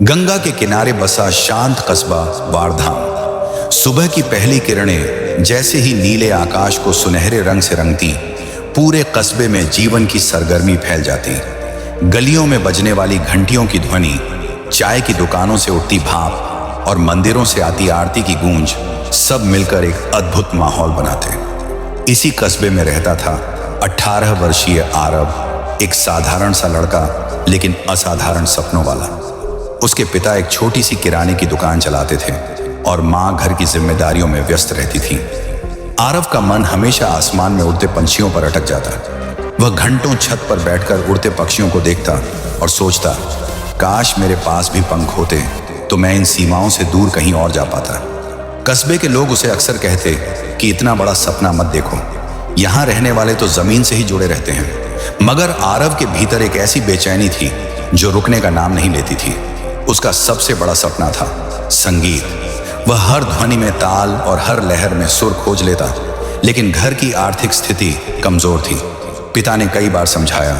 गंगा के किनारे बसा शांत कस्बा वारधाम। सुबह की पहली किरणें जैसे ही नीले आकाश को सुनहरे रंग से रंगती, पूरे कस्बे में जीवन की सरगर्मी फैल जाती। गलियों में बजने वाली घंटियों की ध्वनि, चाय की दुकानों से उठती भाप और मंदिरों से आती आरती की गूंज सब मिलकर एक अद्भुत माहौल बनाते। इसी कस्बे में रहता था 18 वर्षीय आरव, एक साधारण सा लड़का लेकिन असाधारण सपनों वाला। उसके पिता एक छोटी सी किराने की दुकान चलाते थे और माँ घर की जिम्मेदारियों में व्यस्त रहती थी। आरव का मन हमेशा आसमान में उड़ते पंछियों पर अटक जाता। वह घंटों छत पर बैठकर उड़ते पक्षियों को देखता और सोचता, काश मेरे पास भी पंख होते तो मैं इन सीमाओं से दूर कहीं और जा पाता। कस्बे के लोग उसे अक्सर कहते कि इतना बड़ा सपना मत देखो, यहाँ रहने वाले तो जमीन से ही जुड़े रहते हैं। मगर आरव के भीतर एक ऐसी बेचैनी थी जो रुकने का नाम नहीं लेती थी। उसका सबसे बड़ा सपना था संगीत। वह हर ध्वनि में ताल और हर लहर में सुर खोज लेता, लेकिन घर की आर्थिक स्थिति कमजोर थी। पिता ने कई बार समझाया,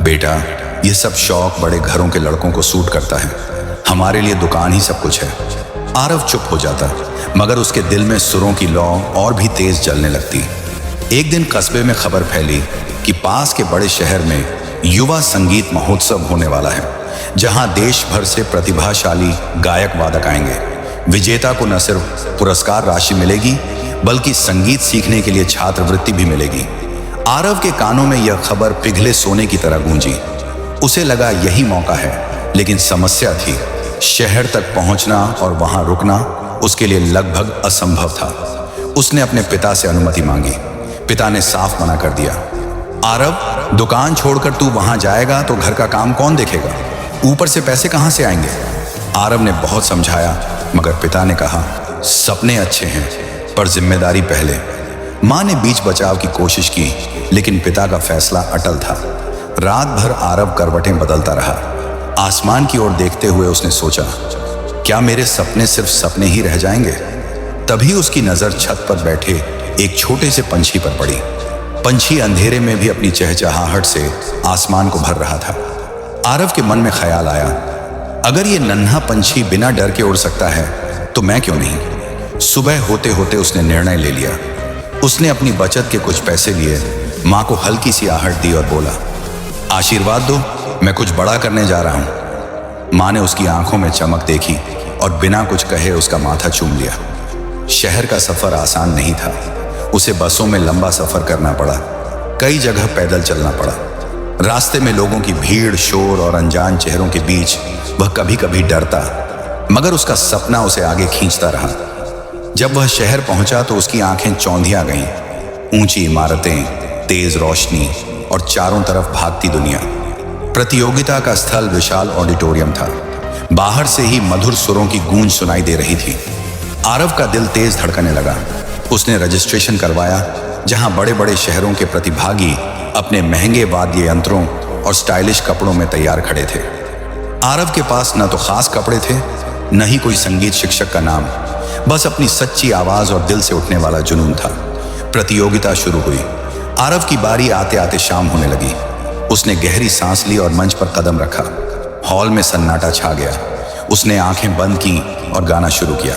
बेटा यह सब शौक बड़े घरों के लड़कों को सूट करता है, हमारे लिए दुकान ही सब कुछ है। आरव चुप हो जाता, मगर उसके दिल में सुरों की लौ और भी तेज जलने लगती। एक दिन कस्बे में खबर फैली कि पास के बड़े शहर में युवा संगीत महोत्सव होने वाला है, जहां देश भर से प्रतिभाशाली गायक वादक आएंगे। विजेता को न सिर्फ पुरस्कार राशि मिलेगी, बल्कि संगीत सीखने के लिए छात्रवृत्ति भी मिलेगी। आरव के कानों में यह खबर पिघले सोने की तरह गूंजी। उसे लगा यही मौका है, लेकिन समस्या थी, शहर तक पहुंचना और वहां रुकना उसके लिए लगभग असंभव था। उसने अपने पिता से अनुमति मांगी। पिता ने साफ मना कर दिया, आरव दुकान छोड़कर तू वहां जाएगा तो घर का काम कौन देखेगा, ऊपर से पैसे कहां से आएंगे। आरव ने बहुत समझाया, मगर पिता ने कहा, सपने अच्छे हैं पर जिम्मेदारी पहले। मां ने बीच बचाव की कोशिश की, लेकिन पिता का फैसला अटल था। रात भर आरव करवटें बदलता रहा। आसमान की ओर देखते हुए उसने सोचा, क्या मेरे सपने सिर्फ सपने ही रह जाएंगे। तभी उसकी नजर छत पर बैठे एक छोटे से पंछी पर पड़ी। पंछी अंधेरे में भी अपनी चहचहाहट से आसमान को भर रहा था। आरव के मन में ख्याल आया, अगर ये नन्हा पंछी बिना डर के उड़ सकता है तो मैं क्यों नहीं। सुबह होते होते उसने निर्णय ले लिया। उसने अपनी बचत के कुछ पैसे लिए, माँ को हल्की सी आहट दी और बोला, आशीर्वाद दो, मैं कुछ बड़ा करने जा रहा हूं। माँ ने उसकी आंखों में चमक देखी और बिना कुछ कहे उसका माथा चूम लिया। शहर का सफर आसान नहीं था। उसे बसों में लंबा सफर करना पड़ा, कई जगह पैदल चलना पड़ा। रास्ते में लोगों की भीड़, शोर और अनजान चेहरों के बीच वह कभी कभी डरता, मगर उसका सपना उसे आगे खींचता रहा। जब वह शहर पहुंचा तो उसकी आंखें चौंधिया गईं। ऊंची इमारतें, तेज रोशनी और चारों तरफ भागती दुनिया। प्रतियोगिता का स्थल विशाल ऑडिटोरियम था। बाहर से ही मधुर सुरों की गूंज सुनाई दे रही थी। आरव का दिल तेज धड़कने लगा। उसने रजिस्ट्रेशन करवाया, जहां बड़े बड़े शहरों के प्रतिभागी अपने महंगे वाद्य यंत्रों और स्टाइलिश कपड़ों में तैयार खड़े थे। आरव के पास न तो खास कपड़े थे, न ही कोई संगीत शिक्षक का नाम, बस अपनी सच्ची आवाज और दिल से उठने वाला जुनून था। प्रतियोगिता शुरू हुई। आरव की बारी आते आते शाम होने लगी। उसने गहरी सांस ली और मंच पर कदम रखा। हॉल में सन्नाटा छा गया। उसने आंखें बंद की और गाना शुरू किया।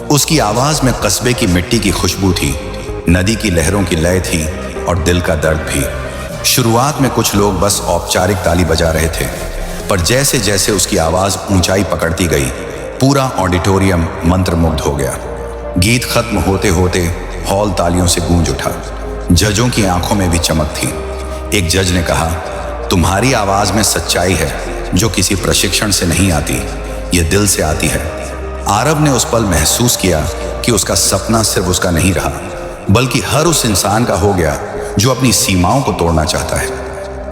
उसकी आवाज में कस्बे की मिट्टी की खुशबू थी, नदी की लहरों की लय थी और दिल का दर्द भी। शुरुआत में कुछ लोग बस औपचारिक ताली बजा रहे थे, पर जैसे जैसे उसकी आवाज ऊंचाई पकड़ती गई, पूरा ऑडिटोरियम मंत्रमुग्ध हो गया। गीत खत्म होते होते हॉल तालियों से गूंज उठा। जजों की आंखों में भी चमक थी। एक जज ने कहा, तुम्हारी आवाज में सच्चाई है जो किसी प्रशिक्षण से नहीं आती, यह दिल से आती है। आरव ने उस पल महसूस किया कि उसका सपना सिर्फ उसका नहीं रहा, बल्कि हर उस इंसान का हो गया जो अपनी सीमाओं को तोड़ना चाहता है।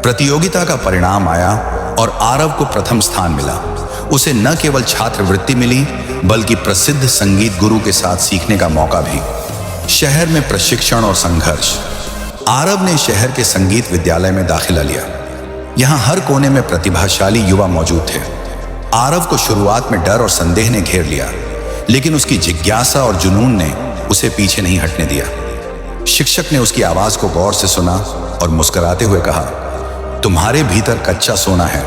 प्रतियोगिता का परिणाम आया और आरव को प्रथम स्थान मिला। उसे न केवल छात्रवृत्ति मिली, बल्कि प्रसिद्ध संगीत गुरु के साथ सीखने का मौका भी। शहर में प्रशिक्षण और संघर्ष। आरव ने शहर के संगीत विद्यालय में दाखिला लिया। यहाँ हर कोने में प्रतिभाशाली युवा मौजूद थे। आरव को शुरुआत में डर और संदेह ने घेर लिया, लेकिन उसकी जिज्ञासा और जुनून ने उसे पीछे नहीं हटने दिया। शिक्षक ने उसकी आवाज को गौर से सुना और मुस्कुराते हुए कहा, तुम्हारे भीतर कच्चा सोना है,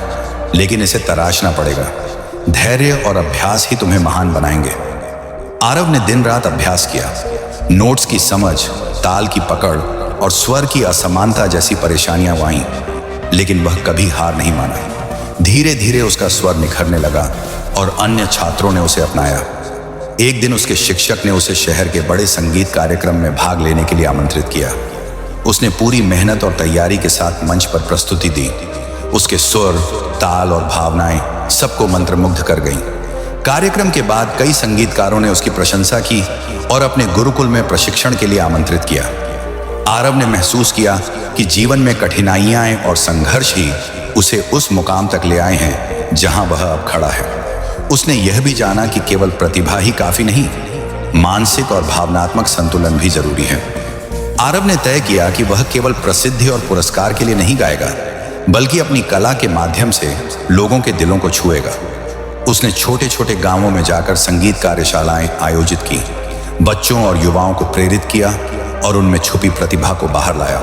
लेकिन इसे तराशना पड़ेगा। धैर्य और अभ्यास ही तुम्हें महान बनाएंगे। आरव ने दिन रात अभ्यास किया। नोट्स की समझ, ताल की पकड़ और स्वर की असमानता जैसी परेशानियां आईं, लेकिन वह कभी हार नहीं माना। धीरे धीरे उसका स्वर निखरने लगा और अन्य छात्रों ने उसे अपनाया। एक दिन उसके शिक्षक ने उसे शहर के बड़े संगीत कार्यक्रम में भाग लेने के लिए आमंत्रित किया। उसने पूरी मेहनत और तैयारी के साथ मंच पर प्रस्तुति दी। उसके सुर, ताल और भावनाएं सबको मंत्रमुग्ध कर गईं। कार्यक्रम के बाद कई संगीतकारों ने उसकी प्रशंसा की और अपने गुरुकुल में प्रशिक्षण के लिए आमंत्रित किया। आरव ने महसूस किया कि जीवन में कठिनाइयां और संघर्ष ही उसे उस मुकाम तक ले आए हैं जहां वह अब खड़ा है। उसने यह भी जाना कि केवल प्रतिभा ही काफी नहीं, मानसिक और भावनात्मक संतुलन भी जरूरी है। आरव ने तय किया कि वह केवल प्रसिद्धि और पुरस्कार के लिए नहीं गाएगा, बल्कि अपनी कला के माध्यम से लोगों के दिलों को छुएगा। उसने छोटे छोटे गांवों में जाकर संगीत कार्यशालाएं आयोजित की, बच्चों और युवाओं को प्रेरित किया और उनमें छुपी प्रतिभा को बाहर लाया।